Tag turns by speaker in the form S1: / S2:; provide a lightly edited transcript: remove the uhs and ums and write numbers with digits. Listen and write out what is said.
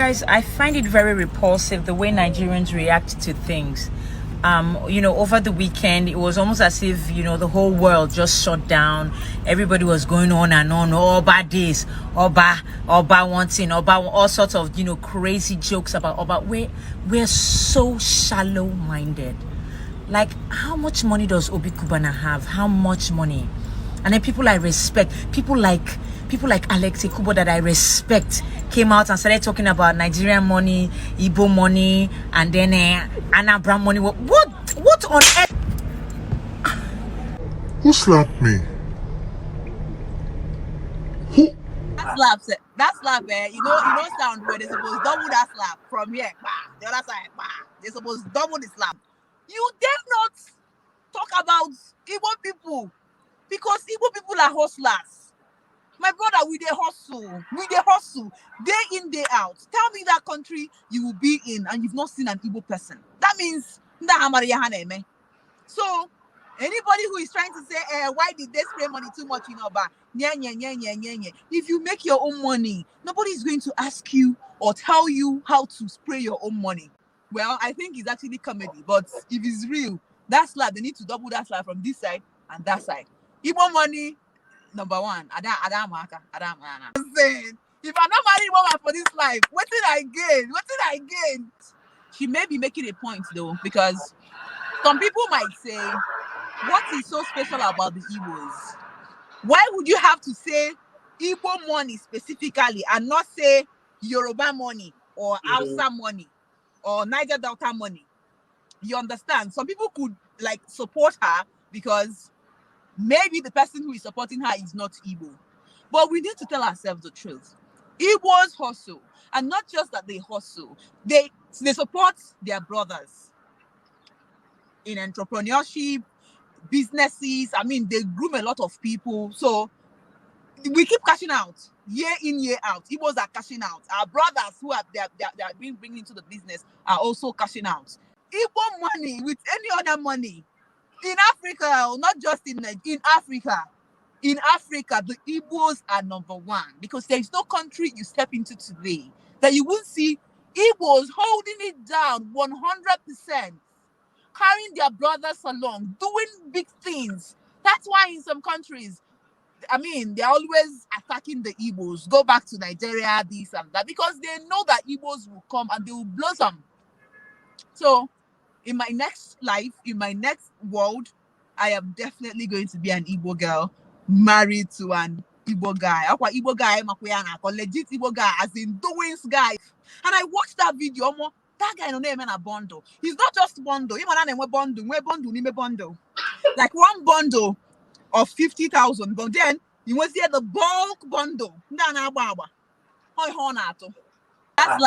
S1: Guys, I find it very repulsive the way Nigerians react to things. Over the weekend, it was almost as if, the whole world just shut down. Everybody was going on and on. Oba this, Oba wanting, Oba, all sorts of, crazy jokes about Oba. We're so shallow-minded. Like, how much money does Obi Cubana have? How much money? And then people I respect, people like Alex Kubo that I respect, came out and started talking about Nigerian money, Igbo money, and then Anna Brown money. What on earth?
S2: Who slapped me? Who?
S3: That slap, you know, sound where they supposed to double that slap from here, bah, the other side, bah. They supposed to double the slap. You dare not talk about Igbo people because Igbo people are hustlers. My brother, we dey hustle, day in, day out. Tell me that country you will be in and you've not seen an Igbo person. That means so anybody who is trying to say, why did they spray money too much in Oba? If you make your own money, nobody is going to ask you or tell you how to spray your own money. Well, I think it's actually comedy, but if it's real, that slap, they need to double that slap from this side and that side. Igbo money, number one. I'm saying, if I'm not married woman for this life, what did I gain? She may be making a point though, because some people might say, what is so special about the Igbos? Why would you have to say Igbo money specifically and not say Yoruba money or Hausa money or Niger Delta money? You understand? Some people could support her because maybe the person who is supporting her is not Igbo. But we need to tell ourselves the truth. Igbos hustle. And not just that they hustle. They support their brothers in entrepreneurship, businesses. I mean, they groom a lot of people. So we keep cashing out. Year in, year out. Igbos are cashing out. Our brothers who have they are being bringing into the business are also cashing out. Igbo money with any other money. In Africa, not just in Africa. In Africa, the Igbos are number one because there is no country you step into today that you won't see Igbos holding it down 100%, carrying their brothers along, doing big things. That's why in some countries, I mean, they're always attacking the Igbos. Go back to Nigeria, this and that, because they know that Igbos will come and they will blossom. So, in my next life, in my next world, I am definitely going to be an Igbo girl married to an Igbo guy. Igbo guy, legit Igbo guy, as in doings guy. And I watched that video. That guy no name a bundle. He's not just bundle. Even bundle. Like one bundle of 50,000, but then you must hear the bulk bundle. That's